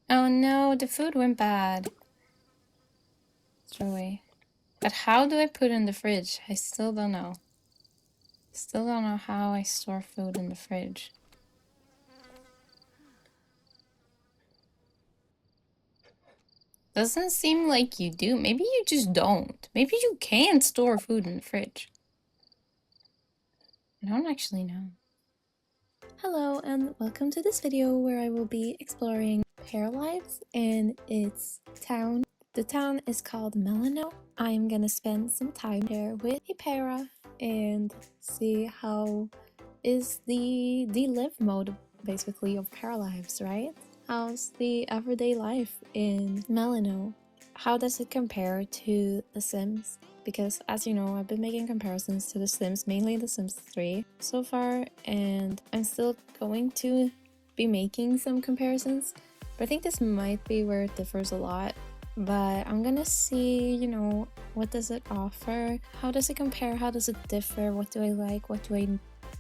Oh no, the food went bad. Throw away. But how do I put it in the fridge? I still don't know. Still don't know how I store food in the fridge. Doesn't seem like you do. Maybe you just don't. Maybe you can't store food in the fridge. I don't actually know. Hello and welcome to this video where I will be exploring Paralives and its town. The town is called Melano. I'm gonna spend some time there with a para and see how is the live mode basically of Paralives, right? How's the everyday life in Melano? How does it compare to The Sims? Because as you know, I've been making comparisons to The Sims, mainly The Sims 3 so far, and I'm still going to be making some comparisons, but I think this might be where it differs a lot. But I'm gonna see, you know, what does it offer? How does it compare? How does it differ? What do I like? What do I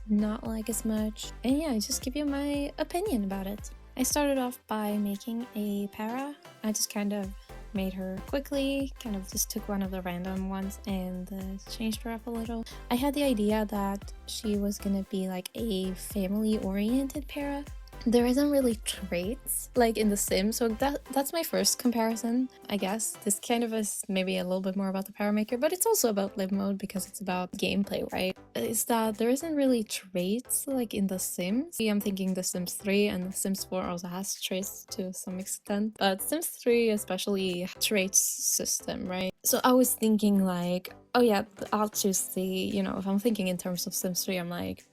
not like as much? And yeah, just give you my opinion about it. I started off by making a para. I just kind of made her quickly, kind of just took one of the random ones and changed her up a little. I had the idea that she was gonna be like a family-oriented para. There isn't really traits like in The Sims, so that's my first comparison, I guess. This kind of is maybe a little bit more about the Paramaker, but it's also about live mode because it's about gameplay, right? Is that there isn't really traits like in The Sims. I'm thinking The Sims 3 and The Sims 4 also has traits to some extent, but Sims 3 especially traits system, right? So I was thinking like, oh yeah, I'll choose the, you know, if I'm thinking in terms of Sims 3, I'm like,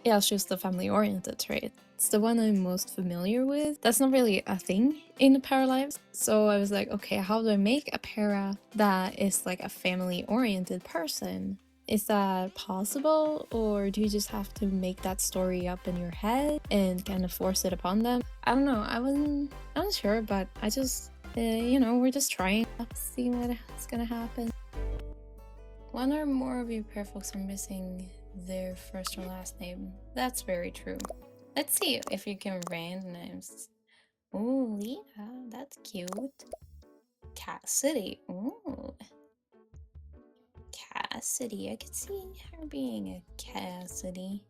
yeah, I'll choose the family-oriented trait. It's the one I'm most familiar with. That's not really a thing in Paralives. So I was like, okay, how do I make a para that is like a family-oriented person? Is that possible, or do you just have to make that story up in your head and kind of force it upon them? I don't know. I'm not sure, but I just, you know, we're just trying to see what's gonna happen. One or more of you pair folks are missing their first or last name. That's very true. Let's see if you can random names. Ooh, Leah, that's cute. Cassidy. Ooh. Cassidy. I could see her being a Cassidy.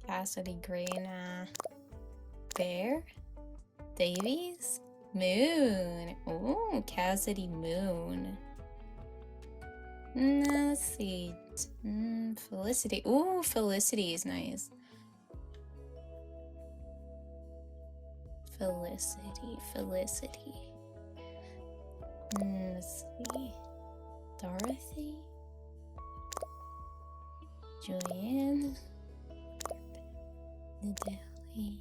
Cassidy Green. Bear? Davies? Moon. Ooh, Cassidy Moon. Let's see. Felicity. Ooh, Felicity is nice. Felicity. Let's see. Dorothy. Julianne. Nadali.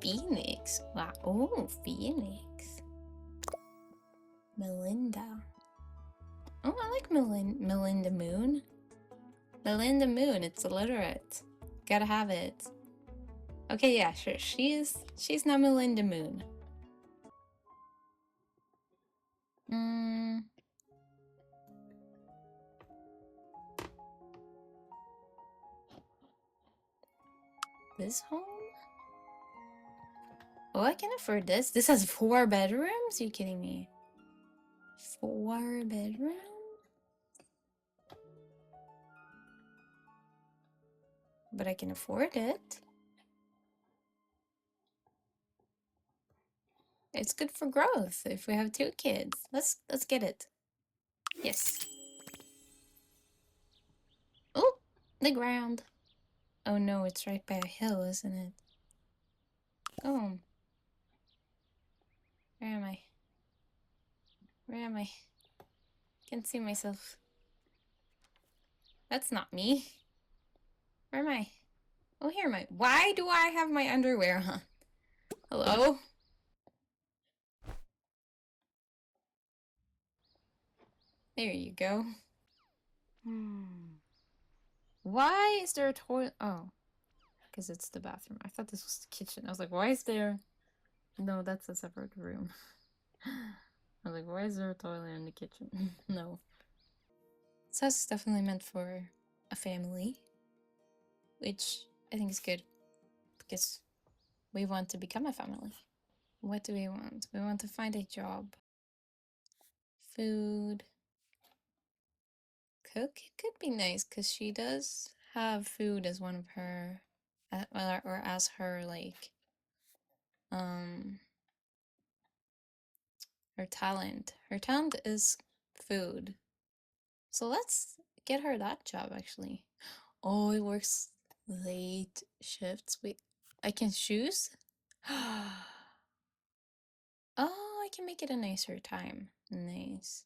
Phoenix. Wow. Oh, Phoenix. Melinda. Oh, I like Melinda Moon. Melinda Moon. It's illiterate. Gotta have it. Okay, yeah, sure. She's not Melinda Moon. This home? Oh, I can afford this. This has 4 bedrooms? Are you kidding me? 4 bedrooms? But I can afford it. It's good for growth if we have 2 kids. Let's get it. Yes. Oh, the ground. Oh no, it's right by a hill, isn't it? Go home. Where am I? Where am I? Can't see myself. That's not me. Where am I? Oh, here am I. Why do I have my underwear on? Hello? There you go. Why is there a toilet? Oh, because it's the bathroom. I thought this was the kitchen. I was like, why is there... No, that's a separate room. I was like, why is there a toilet in the kitchen? No. So it's definitely meant for a family, which I think it's good because we want to become a family. What do we want? We want to find a job. Food. Cook? It could be nice because she does have food as one of her, or as her, like, um, her talent. Her talent is food. So let's get her that job actually. Oh, it works late shifts. Wait, I can choose? Oh, I can make it a nicer time. Nice.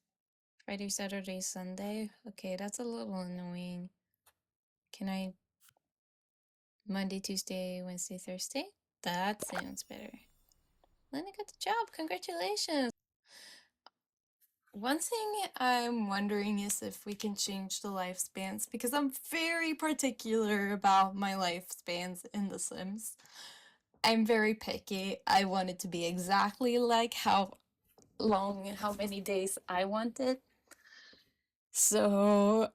Friday, Saturday, Sunday. Okay, that's a little annoying. Can I Monday, Tuesday, Wednesday, Thursday? That sounds better. Lena got the job. Congratulations. One thing I'm wondering is if we can change the lifespans because I'm very particular about my lifespans in The Sims. I'm very picky. I want it to be exactly like how many days I want it. So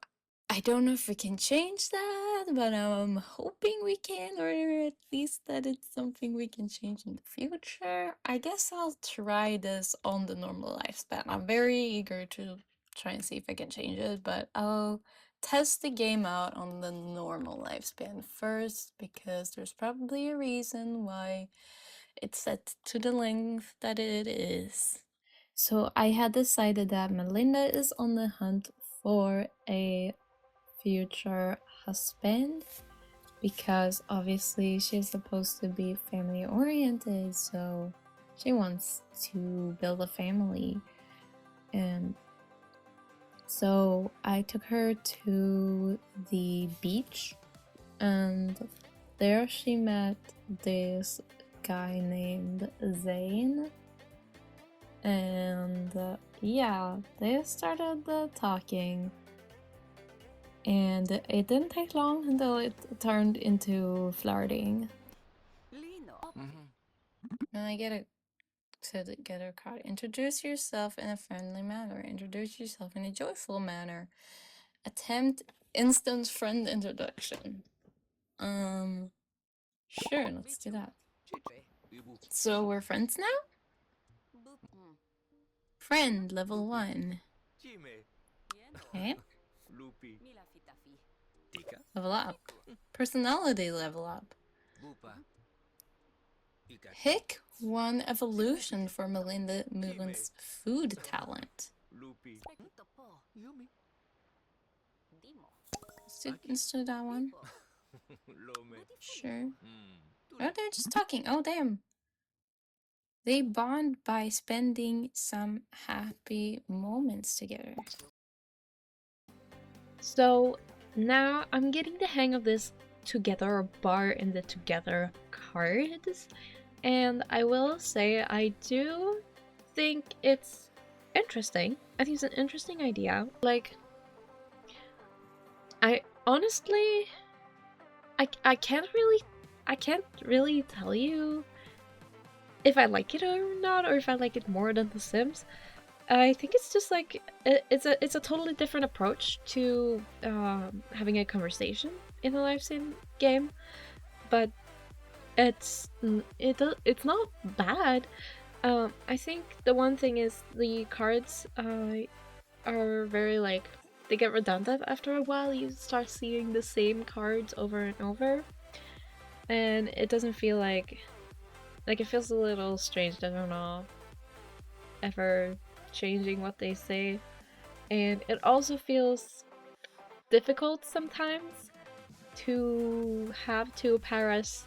I don't know if we can change that, but I'm hoping we can, or at least that it's something we can change in the future. I guess I'll try this on the normal lifespan. I'm very eager to try and see if I can change it, but I'll test the game out on the normal lifespan first, because there's probably a reason why it's set to the length that it is. So I had decided that Melinda is on the hunt for a future husband because obviously she's supposed to be family oriented, so she wants to build a family. And so I took her to the beach, and there she met this guy named Zane. And yeah, they started talking. And it didn't take long until it turned into flirting. And I get it to get a card. Introduce yourself in a friendly manner. Introduce yourself in a joyful manner. Attempt instant friend introduction. Sure, let's do that. So we're friends now? Friend level 1. Okay. Level up. Personality level up. Pick one evolution for Melinda Moon's food talent. Let's do that one. Sure. Oh, they're just talking. Oh, damn. They bond by spending some happy moments together. So now I'm getting the hang of this together bar and the together cards, and I will say I do think it's interesting. I think it's an interesting idea. Like, I honestly, I can't really tell you if I like it or not, or if I like it more than The Sims. I think it's just like it's a totally different approach to having a conversation in a live sim game, but it's not bad. I think the one thing is the cards are very like they get redundant after a while. You start seeing the same cards over and over, and it doesn't feel like it feels a little strange that they're not ever changing what they say. And it also feels difficult sometimes to have two paras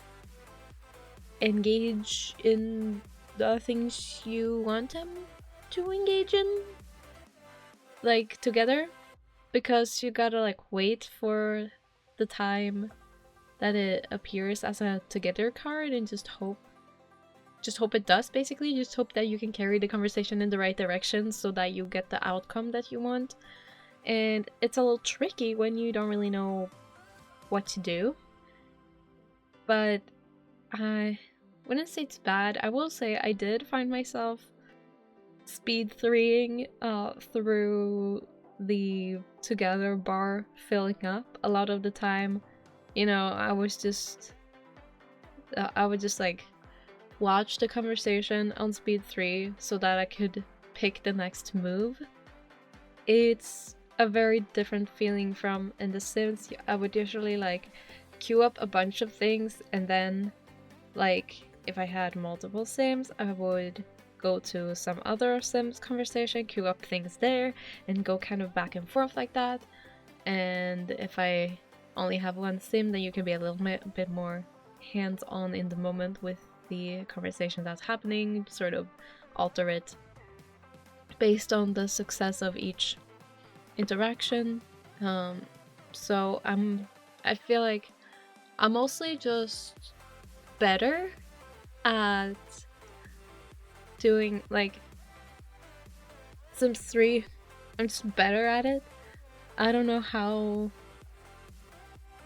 engage in the things you want them to engage in, like together, because you gotta like wait for the time that it appears as a together card and just hope it does. Basically just hope that you can carry the conversation in the right direction so that you get the outcome that you want. And it's a little tricky when you don't really know what to do. But I wouldn't say it's bad. I will say I did find myself speed 3ing through the together bar filling up a lot of the time you know, I would just like watch the conversation on speed 3 so that I could pick the next move. It's a very different feeling from in The Sims. I would usually like queue up a bunch of things, and then like if I had multiple Sims, I would go to some other Sims conversation, queue up things there, and go kind of back and forth like that. And if I only have one Sim, then you can be a little bit more hands-on in the moment with the conversation that's happening, sort of alter it based on the success of each interaction. So I feel like I'm mostly just better at doing like Sims 3. I'm just better at it. I don't know how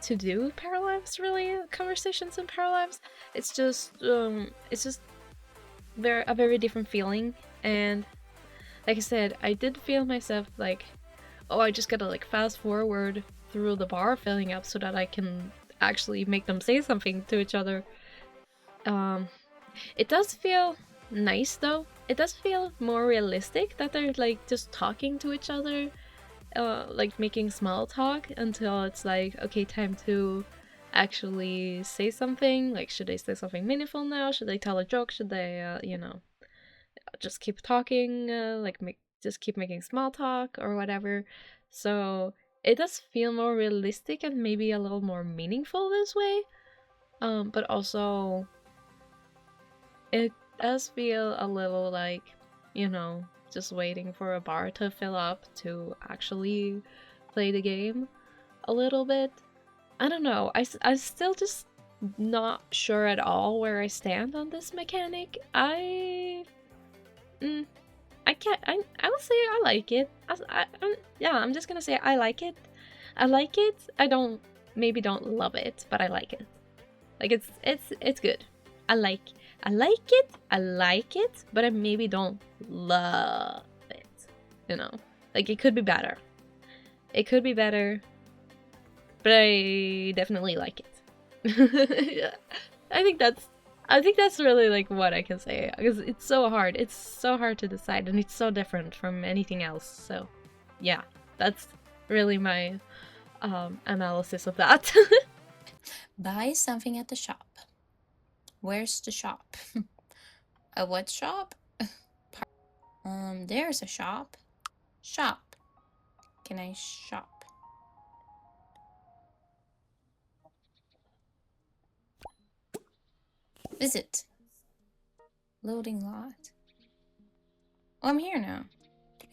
to do Paralives, really, conversations in Paralives. It's just a very different feeling. And like I said, I did feel myself like, oh, I just gotta like fast forward through the bar filling up so that I can actually make them say something to each other. It does feel nice though. It does feel more realistic that they're like just talking to each other, like making small talk until it's like, okay, time to actually say something. Like, should they say something meaningful now? Should they tell a joke? Should they, just keep talking, just keep making small talk or whatever. So it does feel more realistic and maybe a little more meaningful this way. But also it does feel a little like, just waiting for a bar to fill up to actually play the game a little bit. I don't know. I'm still just not sure at all where I stand on this mechanic. I can't. I would say I like it. Yeah, I'm just gonna say I like it. I like it. I don't love it, but I like it. Like it's good. I like it. I like it, but I maybe don't love it. You know, like it could be better. It could be better, but I definitely like it. Yeah. I think that's really like what I can say, because it's so hard. It's so hard to decide, and it's so different from anything else. So, yeah, that's really my analysis of that. Buy something at the shop. Where's the shop? A what shop? There's a shop. Shop. Can I shop? Visit. Loading lot. Oh, I'm here now.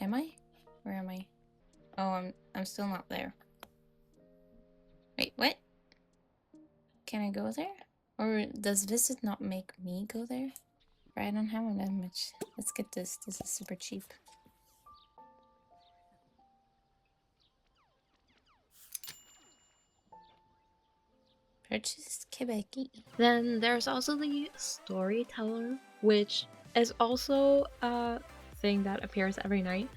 Am I? Where am I? Oh, I'm still not there. Wait, what? Can I go there? Or does visit not make me go there? I don't have that much. Let's get this. This is super cheap. Purchase Quebec. Then there's also the storyteller, which is also a thing that appears every night.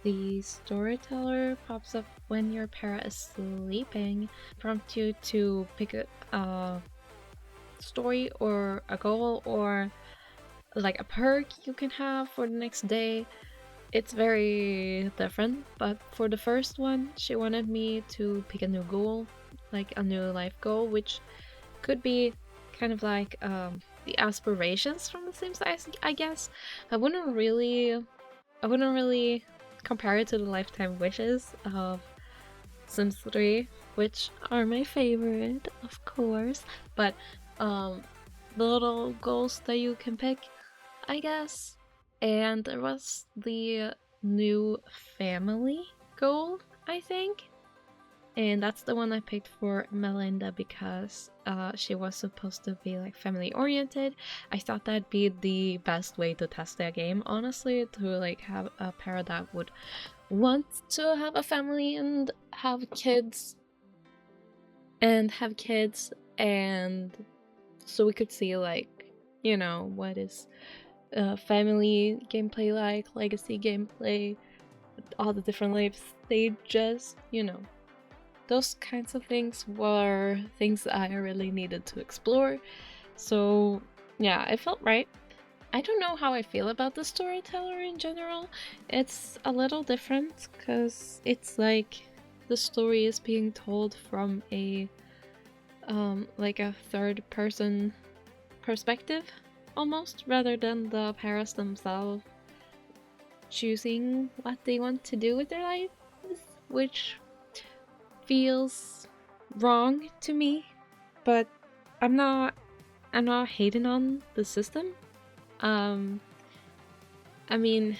The storyteller pops up when your para is sleeping, prompt you to pick a story or a goal or like a perk you can have for the next day. It's very different, but for the first one, she wanted me to pick a new goal, like a new life goal, which could be kind of like the aspirations from The Sims, I guess. I wouldn't really compare it to the lifetime wishes of Sims 3, which are my favorite, of course. But the little goals that you can pick, I guess. And there was the new family goal, I think. And that's the one I picked for Melinda because she was supposed to be like family oriented. I thought that'd be the best way to test their game, honestly, to like have a pair that would want to have a family and have kids. And so we could see like, what is family gameplay like, legacy gameplay, all the different life stages, those kinds of things were things that I really needed to explore. So yeah, it felt right. I don't know how I feel about the storyteller in general. It's a little different because it's like the story is being told from a like a third person perspective almost, rather than the parents themselves choosing what they want to do with their lives, which feels wrong to me. But I'm not hating on the system. Um I mean,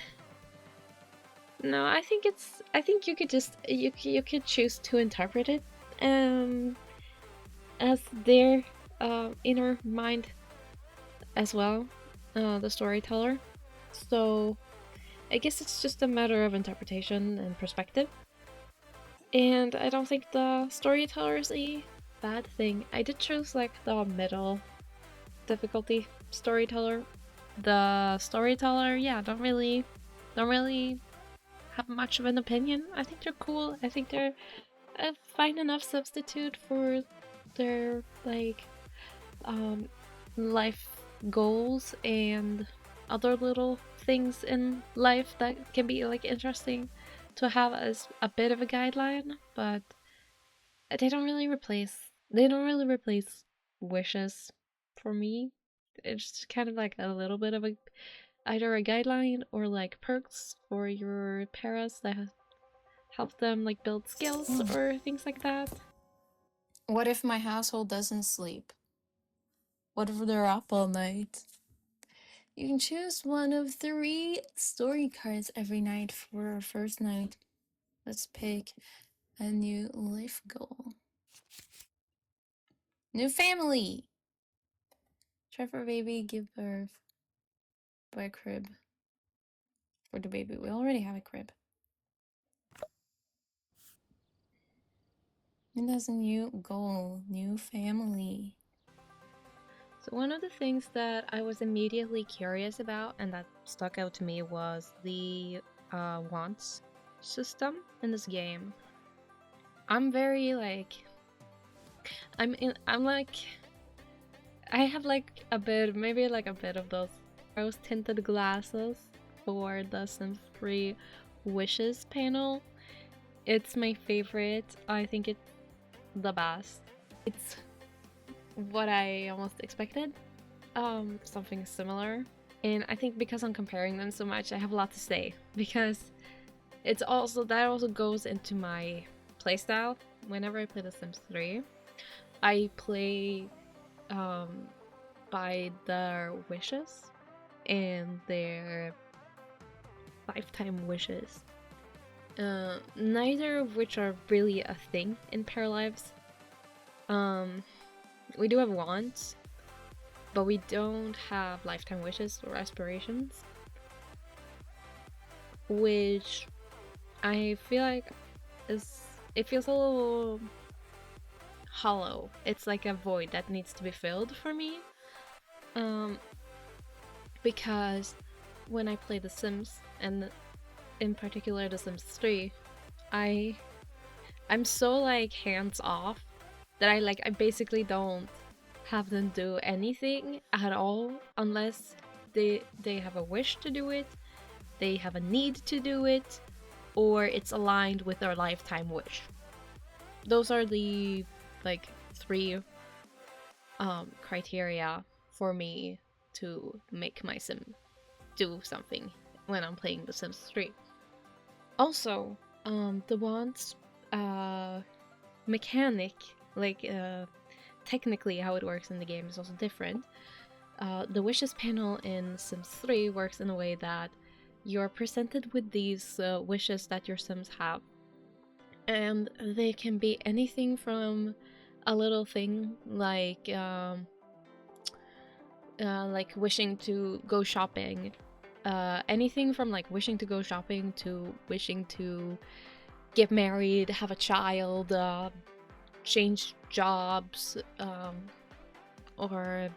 no, I think you could just you could choose to interpret it um as their inner mind as well, the storyteller. So I guess it's just a matter of interpretation and perspective. And I don't think the storyteller is a bad thing. I did choose like the middle difficulty storyteller. The storyteller, yeah, don't really have much of an opinion. I think they're cool. I think they're a fine enough substitute for their like um life goals and other little things in life that can be like interesting to have as a bit of a guideline, but they don't really replace wishes for me. It's kind of like a little bit of a either a guideline or like perks for your parents that help them like build skills or things like that. What if my household doesn't sleep? What if they're up all night? You can choose one of 3 story cards every night for our first night. Let's pick a new life goal. New family! Try for a baby, give birth. Buy a crib. For the baby, we already have a crib. And that's a new goal, new family. So one of the things that I was immediately curious about and that stuck out to me was the wants system in this game. I'm very like I'm like I have like a bit, maybe like a bit of those rose tinted glasses for the Sims 3 wishes panel. It's my favorite. I think it's the best. It's what I almost expected. Something similar. And I think because I'm comparing them so much, I have a lot to say because it's also that also goes into my playstyle. Whenever I play The Sims 3, I play by their wishes and their lifetime wishes. Neither of which are really a thing in Paralives. We do have wants, but we don't have lifetime wishes or aspirations, which I feel like it feels a little hollow. It's like a void that needs to be filled for me. Because when I play The Sims, and in particular The Sims 3, I'm so like hands off that I basically don't have them do anything at all unless they have a wish to do it, they have a need to do it, or it's aligned with their lifetime wish. Those are the like 3 criteria for me to make my sim do something when I'm playing The Sims 3. Also, the wants mechanic, like technically how it works in the game is also different. The wishes panel in Sims 3 works in a way that you're presented with these wishes that your Sims have, and they can be anything from a little thing like wishing to go shopping, anything from like wishing to go shopping to wishing to get married, have a child, change jobs, or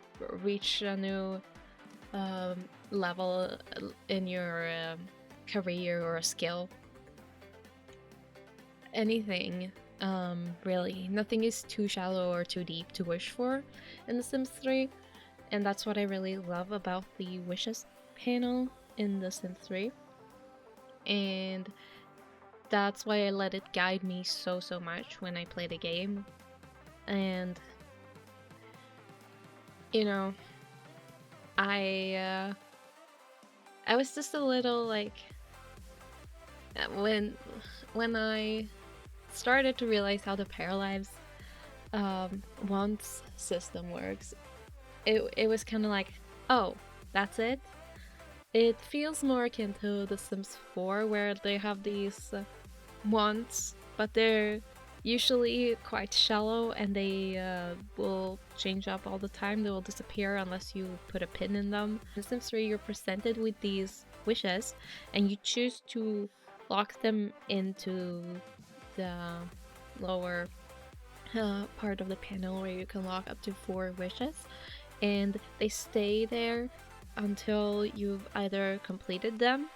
reach a new level in your career or a skill. Anything Really, nothing is too shallow or too deep to wish for in The Sims 3, and that's what I really love about the wishes panel in The Sims 3. And that's why I let it guide me so much when I play the game. And you know, I was just a little like when I started to realize how the Paralives wants system works, it was kind of like, oh, that's it. It feels more akin to The Sims 4, where they have these wants, but they're usually quite shallow and they will change up all the time. They will disappear unless you put a pin in them. In Sims 3, you're presented with these wishes and you choose to lock them into the lower part of the panel where you can lock up to 4 wishes, and they stay there until you've either completed them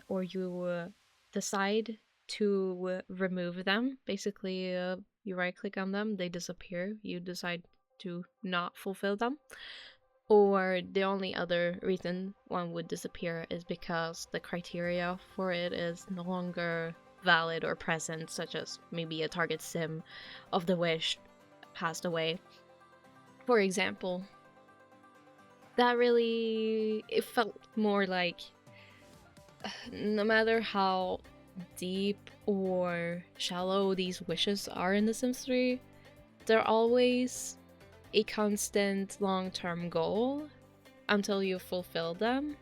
or you decide to remove them. Basically, you right click on them, they disappear, you decide to not fulfill them. Or the only other reason one would disappear is because the criteria for it is no longer valid or present, such as maybe a target sim of the wish passed away, for example. That really, it felt more like no matter how deep or shallow these wishes are in The Sims 3, they're always a constant long-term goal until you fulfill them.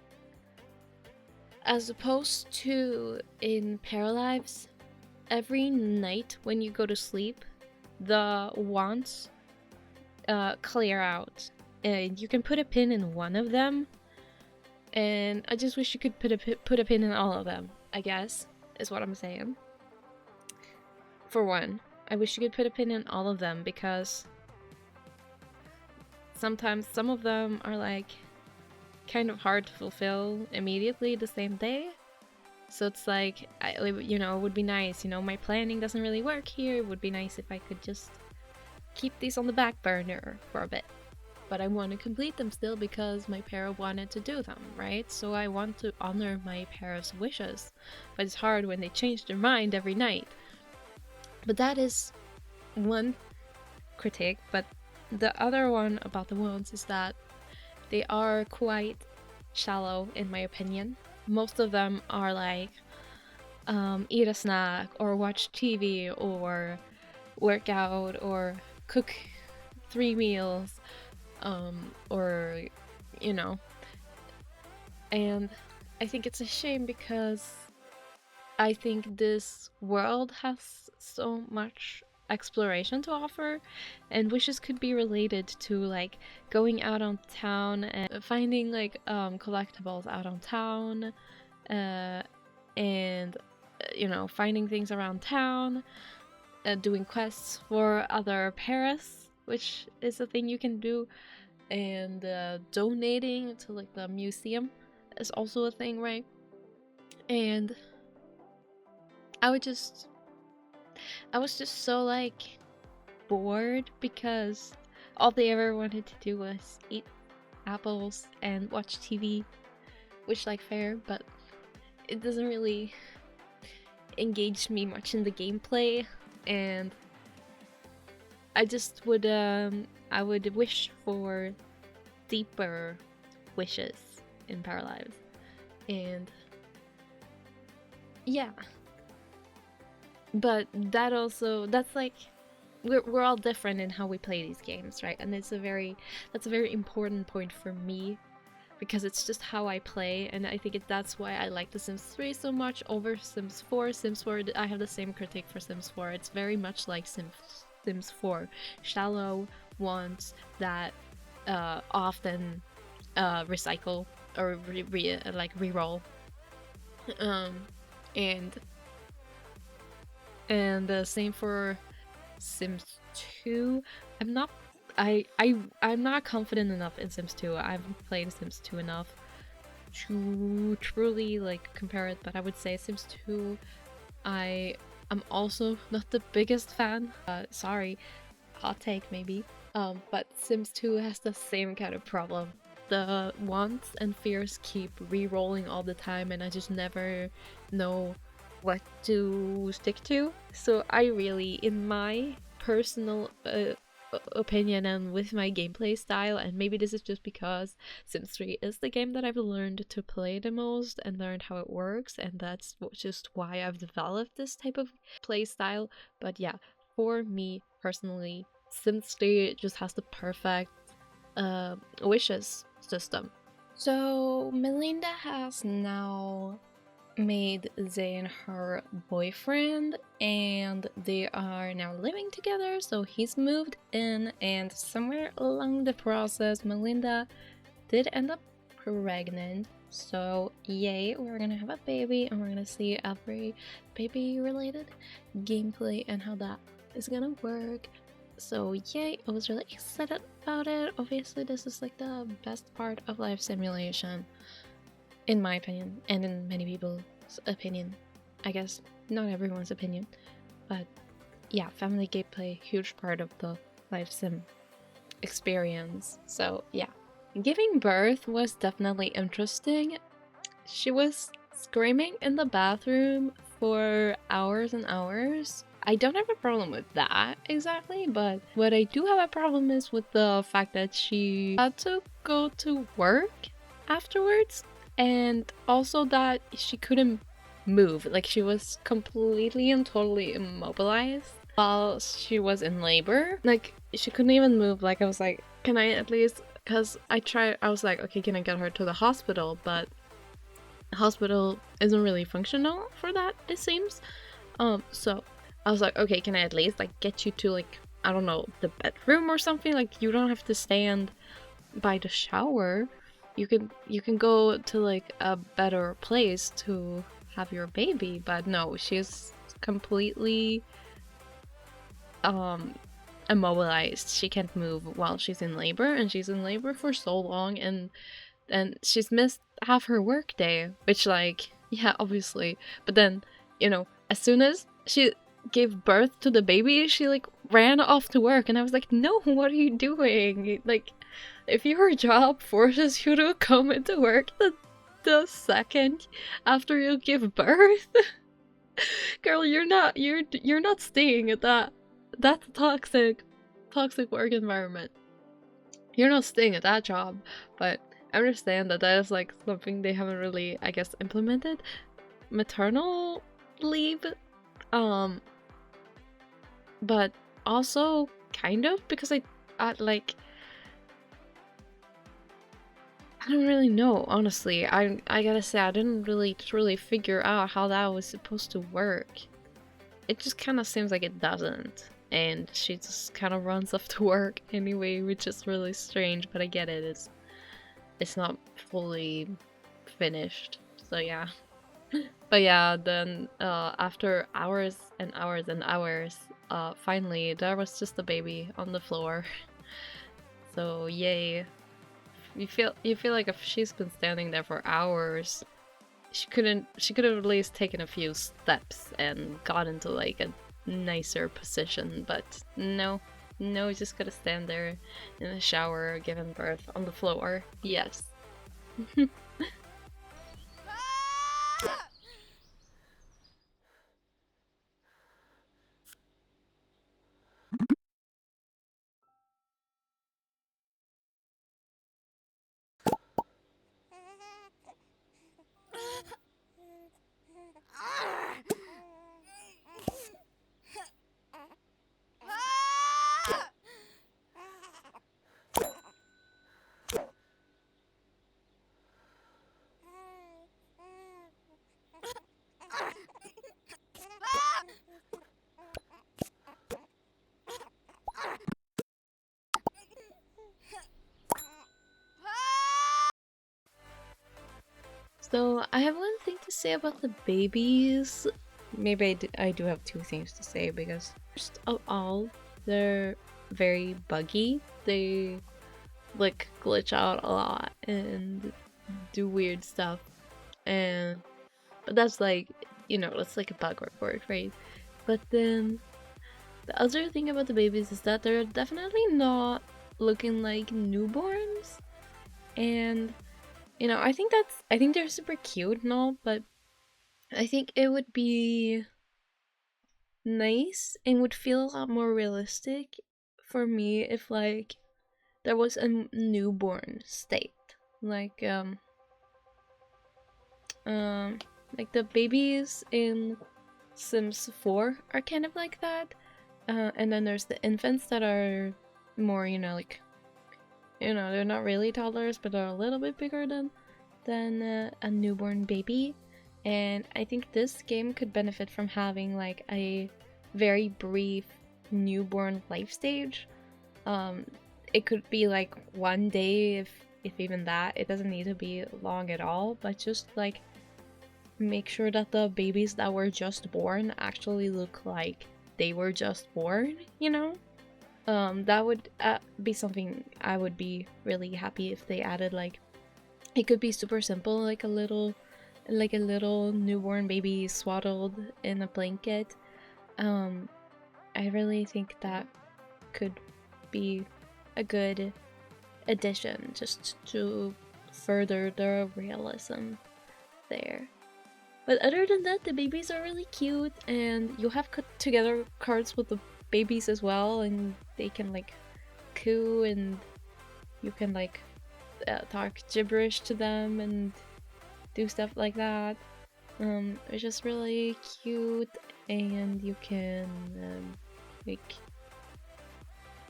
As opposed to in Paralives, every night when you go to sleep, the wants clear out. And you can put a pin in one of them, and I just wish you could put a pin in all of them, I guess, is what I'm saying. For one, I wish you could put a pin in all of them, because sometimes some of them are like kind of hard to fulfill immediately the same day. So it's like, you know, it would be nice, you know, my planning doesn't really work here. It would be nice if I could just keep these on the back burner for a bit. But I want to complete them still because my parent wanted to do them, right? So I want to honor my parents' wishes. But it's hard when they change their mind every night. But that is one critique. But the other one about the wounds is that they are quite shallow, in my opinion. Most of them are like, eat a snack, or watch TV, or work out, or cook 3 meals, or, you know. And I think it's a shame because I think this world has so much exploration to offer, and wishes could be related to like going out on town and finding like collectibles out on town, and you know, finding things around town, doing quests for other Paris, which is a thing you can do, and donating to like the museum is also a thing, right? And I was just so like bored because all they ever wanted to do was eat apples and watch TV, which like fair, but it doesn't really engage me much in the gameplay. And I just would I would wish for deeper wishes in Paralives. And yeah, but that's like, we're all different in how we play these games, right? And that's a very important point for me, because it's just how I play, and I think that's why I like The Sims 3 so much over Sims 4. Sims 4, I have the same critique for Sims 4. It's very much like Sims 4. Shallow wants that often recycle or reroll. And the same for Sims 2. I'm not confident enough in Sims 2. I haven't played Sims 2 enough to truly like compare it, but I would say Sims 2, I I'm also not the biggest fan. Sorry, hot take maybe. But Sims 2 has the same kind of problem. The wants and fears keep re-rolling all the time, and I just never know what to stick to. So I really, in my personal opinion and with my gameplay style, and maybe this is just because Sims 3 is the game that I've learned to play the most and learned how it works, and that's just why I've developed this type of play style. But yeah, for me personally, Sims 3 just has the perfect wishes system. So Melinda has now made Zayn her boyfriend, and they are now living together. So he's moved in, and somewhere along the process, Melinda did end up pregnant. So yay, we're gonna have a baby, and we're gonna see every baby related gameplay and how that is gonna work. So yay, I was really excited about it. Obviously, this is like the best part of life simulation, in my opinion, and in many people's opinion. I guess not everyone's opinion, but yeah, family gameplay, huge part of the life sim experience. So yeah, giving birth was definitely interesting. She was screaming in the bathroom for hours and hours. I don't have a problem with that exactly, but what I do have a problem is with the fact that she had to go to work afterwards, and also that she couldn't move. Like, she was completely and totally immobilized while she was in labor. Like, she couldn't even move. Like, I was like, can I at least, because I was like, okay, can I get her to the hospital? But the hospital isn't really functional for that, it seems. So I was like, okay, can I at least like get you to, like, I don't know, the bedroom or something? Like, you don't have to stand by the shower. You can go to like a better place to have your baby. But no, she's completely immobilized. She can't move while she's in labor, and she's in labor for so long, and she's missed half her work day, which, like, yeah, obviously. But then, you know, as soon as she gave birth to the baby, she like ran off to work, and I was like, no, what are you doing? Like, if your job forces you to come into work the second after you give birth, girl, you're not staying at that toxic work environment. You're not staying at that job. But I understand that that is like something they haven't really, I guess, implemented. Maternal leave, but also kind of, because I like, I don't really know, honestly. I gotta say, I didn't really truly figure out how that was supposed to work. It just kind of seems like it doesn't. And she just kind of runs off to work anyway, which is really strange, but I get it. It's not fully finished. So yeah. But yeah, then after hours and hours and hours, finally there was just a baby on the floor. So yay. You feel like if she's been standing there for hours, she could have at least taken a few steps and got into like a nicer position, but no, you just gotta stand there in the shower giving birth on the floor. Yes. So I have one thing to say about the babies. Maybe I do have two things to say, because first of all, they're very buggy. They like glitch out a lot and do weird stuff, and but that's like, you know, that's like a bug report, right? But then the other thing about the babies is that they're definitely not looking like newborns. And I think they're super cute and all, but I think it would be nice and would feel a lot more realistic for me if like there was a newborn state. Like um like the babies in Sims 4 are kind of like that. And then there's the infants that are more, like, they're not really toddlers, but they're a little bit bigger than a newborn baby. And I think this game could benefit from having like a very brief newborn life stage. Um, it could be like one day, if even that. It doesn't need to be long at all, but just like make sure that the babies that were just born actually look like they were just born, that would be something I would be really happy if they added. Like, it could be super simple, like a little newborn baby swaddled in a blanket. I really think that could be a good addition just to further the realism there. But other than that, the babies are really cute, and you have put together cards with the babies as well, and they can like coo, and you can like talk gibberish to them and do stuff like that. It's just really cute, and you can like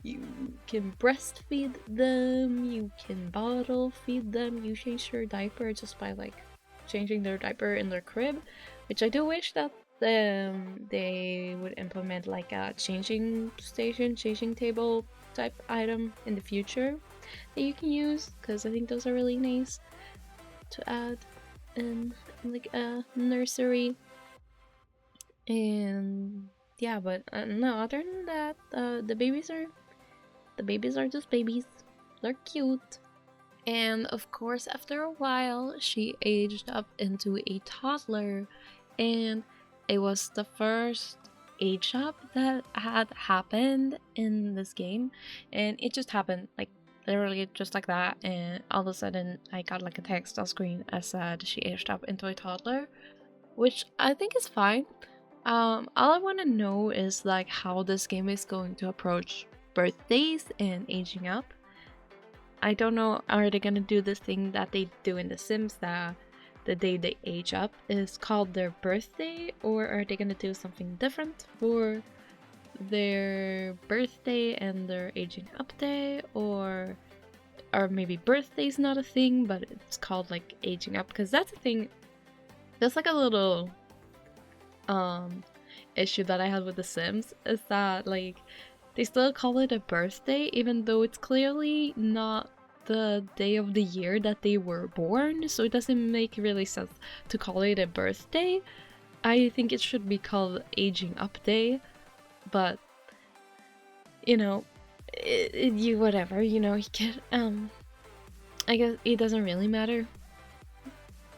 you can breastfeed them, you can bottle feed them, you change their diaper just by like changing their diaper in their crib, which I do wish that they would implement like a changing station, changing table type item in the future that you can use, because I think those are really nice to add in like a nursery. And yeah, but no, other than that, the babies are just babies. They're cute. And of course, after a while, she aged up into a toddler, and it was the first age up that had happened in this game, and it just happened like literally just like that. And all of a sudden, I got like a text on screen that said she aged up into a toddler, which I think is fine. All I want to know is like how this game is going to approach birthdays and aging up. I don't know, are they gonna do this thing that they do in The Sims, that the day they age up is called their birthday, or are they gonna do something different for their birthday and their aging up day, or maybe birthday's not a thing, but it's called like aging up? Because that's a thing, that's like a little issue that I had with The Sims, is that like they still call it a birthday even though it's clearly not the day of the year that they were born, so it doesn't make really sense to call it a birthday. I think it should be called aging up day, but you whatever, you can I guess it doesn't really matter,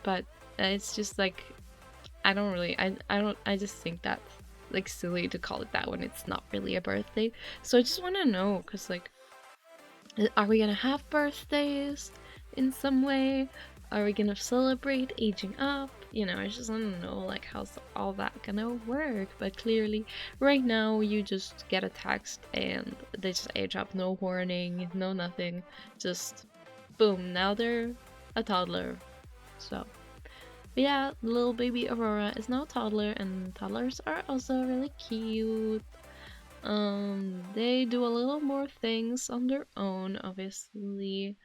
but it's just like I just think that's like silly to call it that when it's not really a birthday. So I just want to know, because like, are we gonna have birthdays in some way? Are we gonna celebrate aging up? I just want to know like how's all that gonna work. But clearly right now you just get a text and they just age up, no warning, no nothing, just boom, now they're a toddler. So but yeah, little baby Aurora is now a toddler, and toddlers are also really cute. They do a little more things on their own, obviously,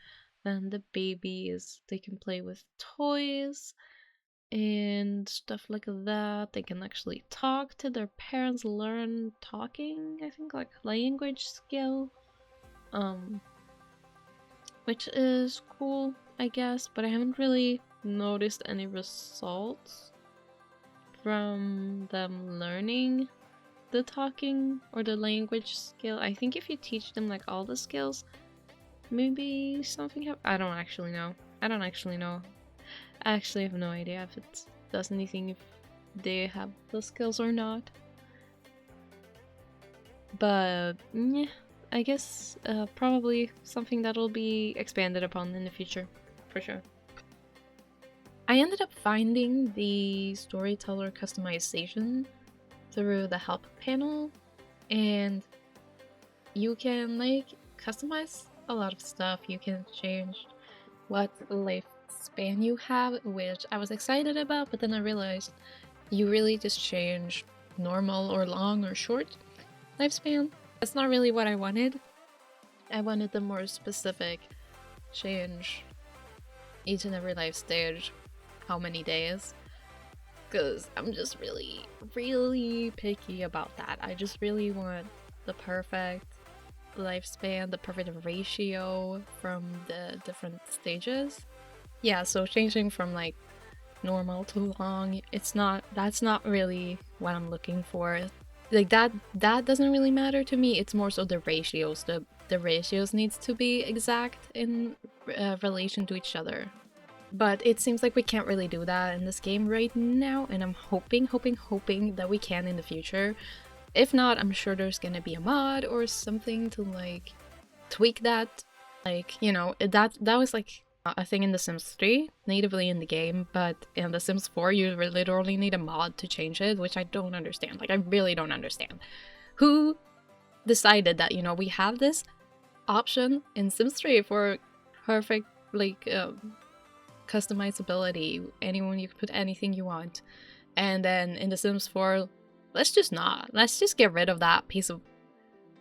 than the babies. They can play with toys and stuff like that. They can actually talk to their parents, learn talking, I think, like language skill. Which is cool, I guess, but I haven't really noticed any results from them learning the talking or the language skill. I think if you teach them like all the skills, maybe something I don't actually know. I actually have no idea if it does anything if they have the skills or not. But yeah, I guess probably something that'll be expanded upon in the future, for sure. I ended up finding the storyteller customization through the help panel, and you can like customize a lot of stuff. You can change what lifespan you have, which I was excited about, but then I realized you really just change normal or long or short lifespan. That's not really what I wanted. I wanted the more specific change each and every life stage, how many days, because I'm just really, really picky about that. I just really want the perfect lifespan, the perfect ratio from the different stages. Yeah, so changing from like normal to long, that's not really what I'm looking for. Like that doesn't really matter to me. It's more so the ratios. The ratios needs to be exact in relation to each other. But it seems like we can't really do that in this game right now, and I'm hoping that we can in the future. If not, I'm sure there's gonna be a mod or something to like tweak that. Like, you know, that was like a thing in The Sims 3, natively in the game, but in The Sims 4 you literally need a mod to change it, which I don't understand. Like, I really don't understand. Who decided that, you know, we have this option in Sims 3 for perfect, like, customizability. Anyone, you can put anything you want. And then in The Sims 4, let's just get rid of that piece of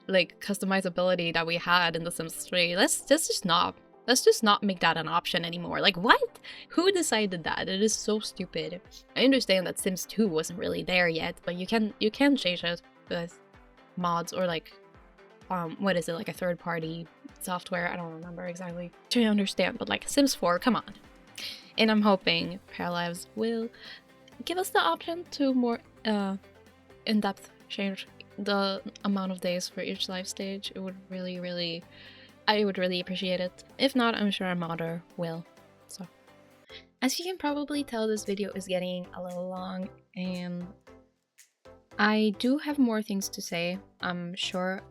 like customizability that we had in The Sims 3. Let's just not make that an option anymore. Like, what? Who decided that? It is so stupid. I understand that Sims 2 wasn't really there yet, but you can change it with mods or like what is it, like a third-party software? I don't remember exactly. I understand, but like Sims 4, come on. And I'm hoping Paralives will give us the option to more in-depth change the amount of days for each life stage. It would really, I would really appreciate it. If not, I'm sure a modder will. So, as you can probably tell, this video is getting a little long, and I do have more things to say. I'm sure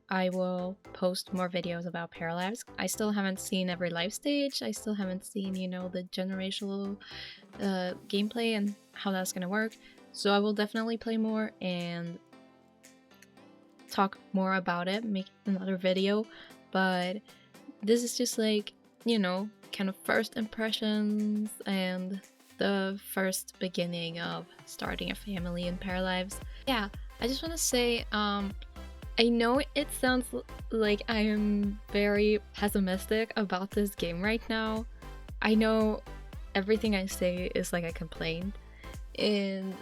I will post more videos about Paralives. I still haven't seen every life stage. I still haven't seen, you know, the generational gameplay and how that's gonna work. So I will definitely play more and talk more about it, make another video. But this is just like, you know, kind of first impressions and the first beginning of starting a family in Paralives. Yeah, I just want to say, I know it sounds like I am very pessimistic about this game right now. I know everything I say is like a complaint, and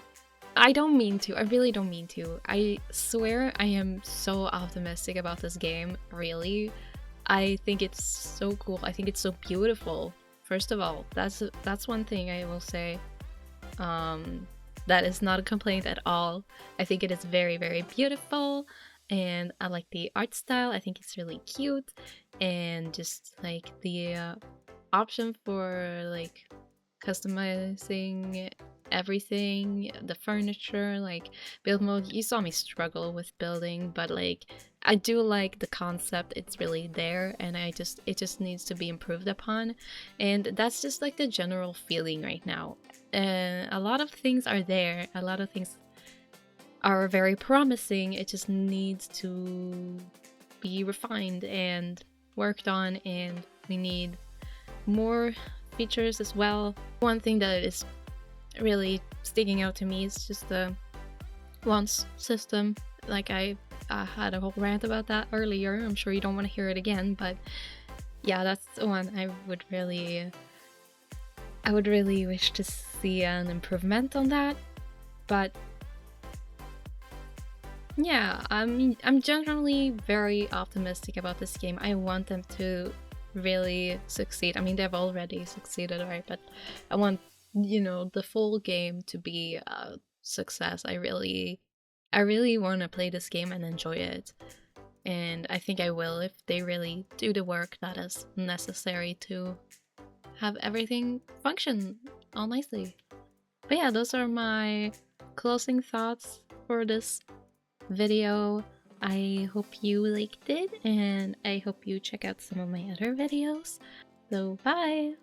I don't mean to. I really don't mean to. I swear I am so optimistic about this game, really. I think it's so cool. I think it's so beautiful. First of all, that's one thing I will say. That is not a complaint at all. I think it is very, very beautiful, and I like the art style. I think it's really cute, and just like the option for like customizing everything, the furniture, like build mode. You saw me struggle with building, but like I do like the concept. It's really there, and it just needs to be improved upon, and that's just like the general feeling right now. A lot of things are there, a lot of things are very promising. It just needs to be refined and worked on, and we need more features as well. One thing that is really sticking out to me is just the wants system. Like I had a whole rant about that earlier. I'm sure you don't want to hear it again, but yeah, that's the one I would really wish to see an improvement on that. But yeah, I'm generally very optimistic about this game. I want them to really succeed. I mean, they've already succeeded, right? But I want, you know, the full game to be a success. I really want to play this game and enjoy it. And I think I will if they really do the work that is necessary to have everything function all nicely. But yeah, those are my closing thoughts for this video. I hope you liked it, and I hope you check out some of my other videos. So bye!